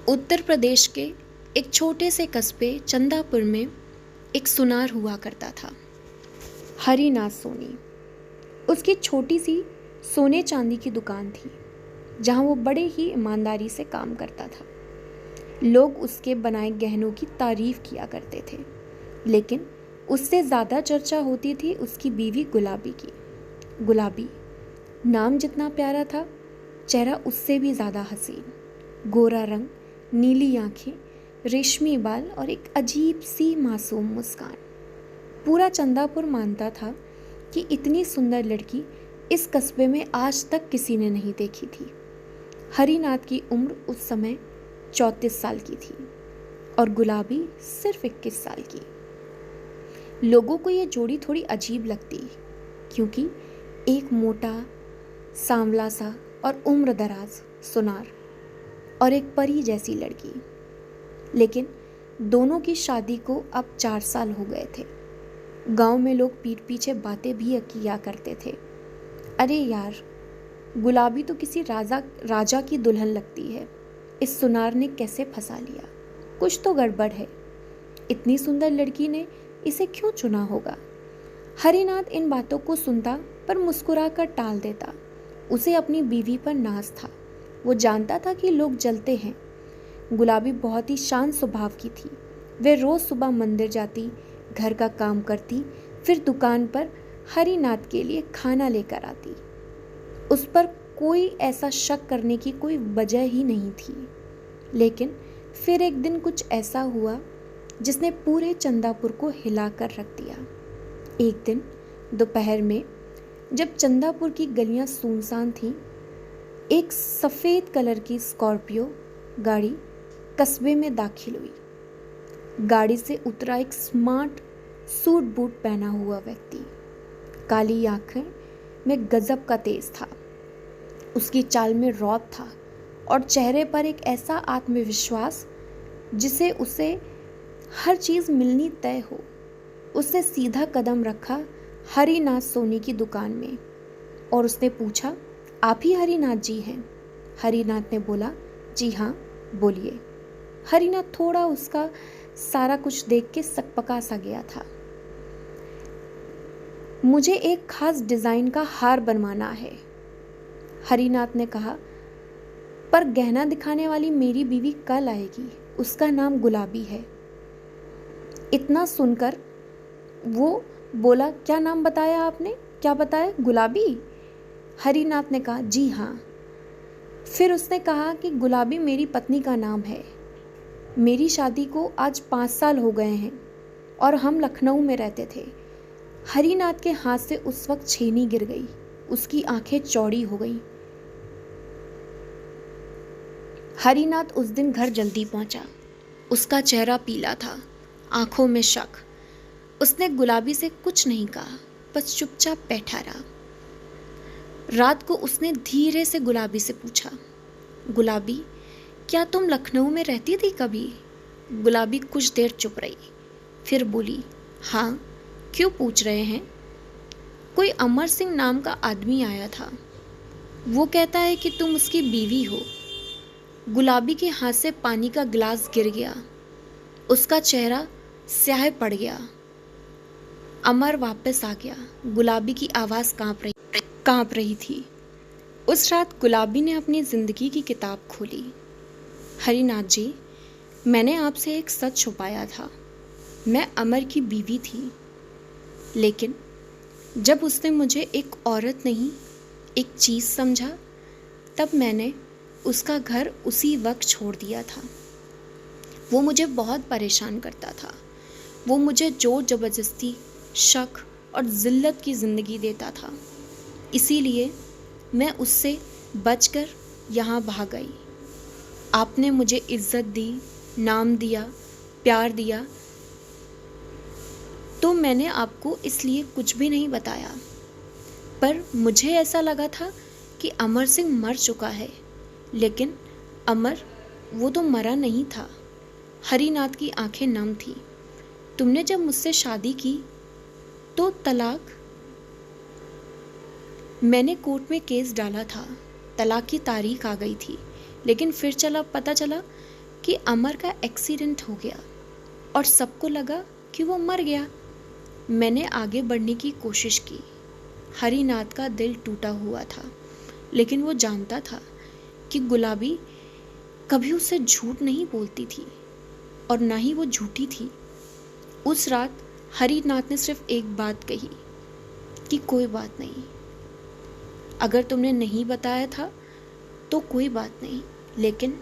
उत्तर प्रदेश के एक छोटे से कस्बे चंदापुर में एक सुनार हुआ करता था, हरिनाथ सोनी। उसकी छोटी सी सोने चांदी की दुकान थी, जहाँ वो बड़े ही ईमानदारी से काम करता था। लोग उसके बनाए गहनों की तारीफ किया करते थे, लेकिन उससे ज़्यादा चर्चा होती थी उसकी बीवी गुलाबी की। गुलाबी नाम जितना प्यारा था, चेहरा उससे भी ज़्यादा हसीन। गोरा रंग, नीली आंखें, रेशमी बाल और एक अजीब सी मासूम मुस्कान। पूरा चंदापुर मानता था कि इतनी सुंदर लड़की इस कस्बे में आज तक किसी ने नहीं देखी थी। हरिनाथ की उम्र उस समय 34 साल की थी और गुलाबी सिर्फ 21 साल की। लोगों को ये जोड़ी थोड़ी अजीब लगती, क्योंकि एक मोटा, सांवला सा और उम्रदराज सुनार और एक परी जैसी लड़की। लेकिन दोनों की शादी को अब 4 साल हो गए थे। गांव में लोग पीठ पीछे बातें भी किया करते थे। अरे यार, गुलाबी तो किसी राजा की दुल्हन लगती है। इस सुनार ने कैसे फंसा लिया? कुछ तो गड़बड़ है। इतनी सुंदर लड़की ने इसे क्यों चुना होगा? हरिनाथ इन बातों को सुनता पर मुस्कुरा कर टाल देता। उसे अपनी बीवी पर नाज था। वो जानता था कि लोग जलते हैं। गुलाबी बहुत ही शांत स्वभाव की थी। वे रोज़ सुबह मंदिर जाती, घर का काम करती, फिर दुकान पर हरिनाथ के लिए खाना लेकर आती। उस पर कोई ऐसा शक करने की कोई वजह ही नहीं थी। लेकिन फिर एक दिन कुछ ऐसा हुआ जिसने पूरे चंदापुर को हिला कर रख दिया। एक दिन दोपहर में जब चंदापुर की गलियां सुनसान थीं, एक सफ़ेद कलर की स्कॉर्पियो गाड़ी कस्बे में दाखिल हुई। गाड़ी से उतरा एक स्मार्ट सूट बूट पहना हुआ व्यक्ति। काली आंखें में गजब का तेज था। उसकी चाल में रौब था और चेहरे पर एक ऐसा आत्मविश्वास जिसे उसे हर चीज़ मिलनी तय हो। उसने सीधा कदम रखा हरिनाथ सोनी की दुकान में और उसने पूछा, आप ही हरिनाथ जी हैं? हरिनाथ ने बोला, जी हाँ, बोलिए। हरिनाथ थोड़ा उसका सारा कुछ देख के सकपका सा गया था। मुझे एक खास डिज़ाइन का हार बनवाना है, हरिनाथ ने कहा। पर गहना दिखाने वाली मेरी बीवी कल आएगी, उसका नाम गुलाबी है। इतना सुनकर वो बोला, क्या नाम बताया आपने? क्या बताया? गुलाबी? हरिनाथ ने कहा, जी हाँ। फिर उसने कहा कि गुलाबी मेरी पत्नी का नाम है। मेरी शादी को आज 5 साल हो गए हैं और हम लखनऊ में रहते थे। हरिनाथ के हाथ से उस वक्त छेनी गिर गई। उसकी आंखें चौड़ी हो गईं। हरिनाथ उस दिन घर जल्दी पहुंचा। उसका चेहरा पीला था, आंखों में शक। उसने गुलाबी से कुछ नहीं कहा, बस चुपचाप बैठा रहा। रात को उसने धीरे से गुलाबी से पूछा, गुलाबी, क्या तुम लखनऊ में रहती थी कभी? गुलाबी कुछ देर चुप रही, फिर बोली, हाँ, क्यों पूछ रहे हैं? कोई अमर सिंह नाम का आदमी आया था। वो कहता है कि तुम उसकी बीवी हो। गुलाबी के हाथ से पानी का गिलास गिर गया। उसका चेहरा स्याह पड़ गया। अमर वापस आ गया। गुलाबी की आवाज़ कांप रही थी। उस रात गुलाबी ने अपनी ज़िंदगी की किताब खोली। हरिनाथ जी, मैंने आपसे एक सच छुपाया था। मैं अमर की बीवी थी, लेकिन जब उसने मुझे एक औरत नहीं, एक चीज़ समझा, तब मैंने उसका घर उसी वक्त छोड़ दिया था। वो मुझे बहुत परेशान करता था। वो मुझे जोर ज़बरदस्ती, शक और ज़िल्लत की ज़िंदगी देता था। इसीलिए मैं उससे बचकर यहाँ भाग गई। आपने मुझे इज्जत दी, नाम दिया, प्यार दिया, तो मैंने आपको इसलिए कुछ भी नहीं बताया। पर मुझे ऐसा लगा था कि अमर सिंह मर चुका है, लेकिन अमर, वो तो मरा नहीं था। हरिनाथ की आंखें नम थी। तुमने जब मुझसे शादी की तो तलाक? मैंने कोर्ट में केस डाला था। तलाक की तारीख आ गई थी, लेकिन फिर पता चला कि अमर का एक्सीडेंट हो गया और सबको लगा कि वो मर गया। मैंने आगे बढ़ने की कोशिश की। हरिनाथ का दिल टूटा हुआ था, लेकिन वो जानता था कि गुलाबी कभी उससे झूठ नहीं बोलती थी और ना ही वो झूठी थी। उस रात हरिनाथ ने सिर्फ एक बात कही कि कोई बात नहीं, अगर तुमने नहीं बताया था तो कोई बात नहीं, लेकिन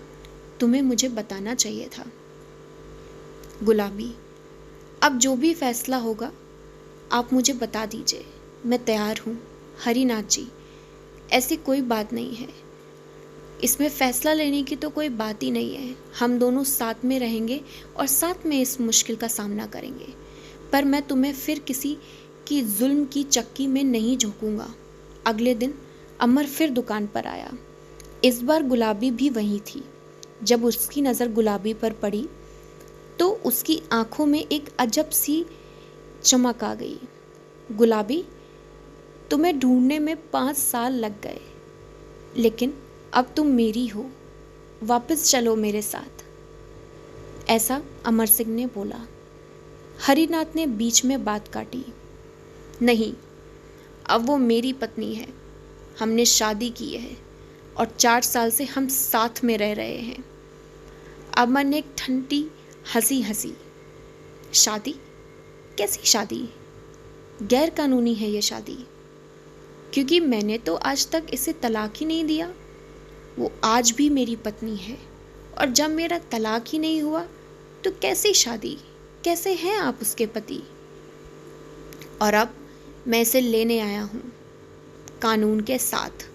तुम्हें मुझे बताना चाहिए था। गुलाबी, अब जो भी फैसला होगा आप मुझे बता दीजिए, मैं तैयार हूँ। हरिनाथ जी, ऐसी कोई बात नहीं है, इसमें फैसला लेने की तो कोई बात ही नहीं है। हम दोनों साथ में रहेंगे और साथ में इस मुश्किल का सामना करेंगे, पर मैं तुम्हें फिर किसी की जुल्म की चक्की में नहीं झोंकूंगा। अगले दिन अमर फिर दुकान पर आया। इस बार गुलाबी भी वहीं थी। जब उसकी नज़र गुलाबी पर पड़ी तो उसकी आंखों में एक अजब सी चमक आ गई। गुलाबी, तुम्हें ढूंढने में 5 साल लग गए, लेकिन अब तुम मेरी हो, वापस चलो मेरे साथ, ऐसा अमर सिंह ने बोला। हरिनाथ ने बीच में बात काटी। नहीं, अब वो मेरी पत्नी है, हमने शादी की है और 4 साल से हम साथ में रह रहे हैं। अमर ने एक ठंडी हंसी हंसी। शादी? कैसी शादी? गैर कानूनी है ये शादी, क्योंकि मैंने तो आज तक इसे तलाक ही नहीं दिया। वो आज भी मेरी पत्नी है, और जब मेरा तलाक ही नहीं हुआ तो कैसी शादी? कैसे हैं आप उसके पति? और अब मैं इसे लेने आया हूँ, कानून के साथ।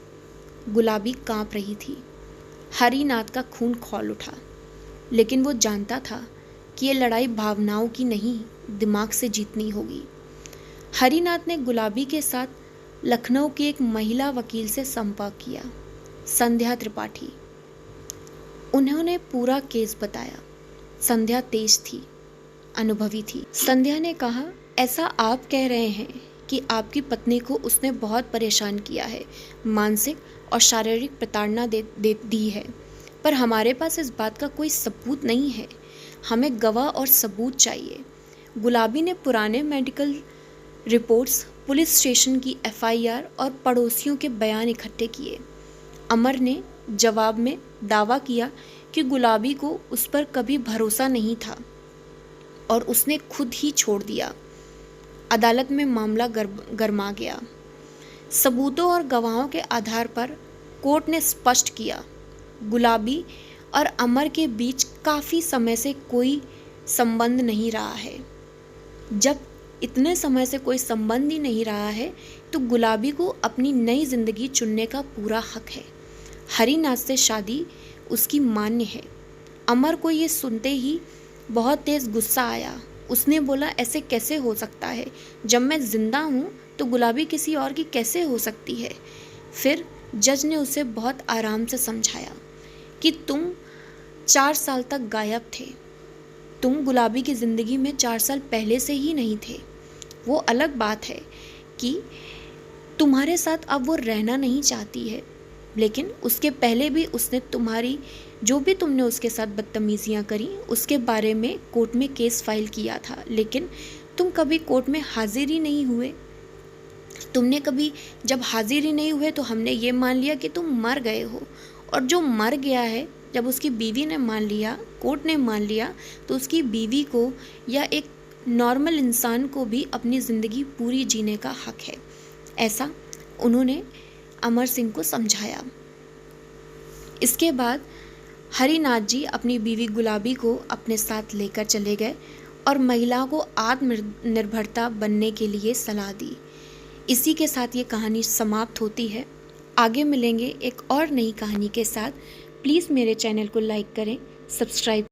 गुलाबी कांप रही थी। हरिनाथ का खून खौल उठा, लेकिन वो जानता था कि ये लड़ाई भावनाओं की नहीं, दिमाग से जीतनी होगी। हरिनाथ ने गुलाबी के साथ लखनऊ की एक महिला वकील से संपर्क किया, संध्या त्रिपाठी। उन्होंने पूरा केस बताया। संध्या तेज थी, अनुभवी थी। संध्या ने कहा, ऐसा आप कह रहे हैं कि आपकी पत्नी को उसने बहुत परेशान किया है, मानसिक और शारीरिक प्रताड़ना दी है, पर हमारे पास इस बात का कोई सबूत नहीं है। हमें गवाह और सबूत चाहिए। गुलाबी ने पुराने मेडिकल रिपोर्ट्स, पुलिस स्टेशन की एफआईआर और पड़ोसियों के बयान इकट्ठे किए। अमर ने जवाब में दावा किया कि गुलाबी को उस पर कभी भरोसा नहीं था और उसने खुद ही छोड़ दिया। अदालत में मामला गरमा गया। सबूतों और गवाहों के आधार पर कोर्ट ने स्पष्ट किया, गुलाबी और अमर के बीच काफ़ी समय से कोई संबंध नहीं रहा है। जब इतने समय से कोई संबंध ही नहीं रहा है तो गुलाबी को अपनी नई जिंदगी चुनने का पूरा हक है। हरिनाथ से शादी उसकी मान्य है। अमर को ये सुनते ही बहुत तेज गुस्सा आया। उसने बोला, ऐसे कैसे हो सकता है? जब मैं जिंदा हूँ तो गुलाबी किसी और की कैसे हो सकती है? फिर जज ने उसे बहुत आराम से समझाया कि तुम 4 साल तक गायब थे। तुम गुलाबी की ज़िंदगी में 4 साल पहले से ही नहीं थे। वो अलग बात है कि तुम्हारे साथ अब वो रहना नहीं चाहती है, लेकिन उसके पहले भी उसने तुम्हारी जो भी तुमने उसके साथ बदतमीज़ियाँ करी उसके बारे में कोर्ट में केस फाइल किया था, लेकिन तुम कभी कोर्ट में हाजिर ही नहीं हुए। तुमने कभी जब हाजिर ही नहीं हुए तो हमने ये मान लिया कि तुम मर गए हो, और जो मर गया है जब उसकी बीवी ने मान लिया, कोर्ट ने मान लिया, तो उसकी बीवी को या एक नॉर्मल इंसान को भी अपनी ज़िंदगी पूरी जीने का हक है। ऐसा उन्होंने अमर सिंह को समझाया। इसके बाद हरिनाथ जी अपनी बीवी गुलाबी को अपने साथ लेकर चले गए और महिला को आत्मनिर्भरता बनने के लिए सलाह दी। इसी के साथ ये कहानी समाप्त होती है। आगे मिलेंगे एक और नई कहानी के साथ। प्लीज़ मेरे चैनल को लाइक करें, सब्सक्राइब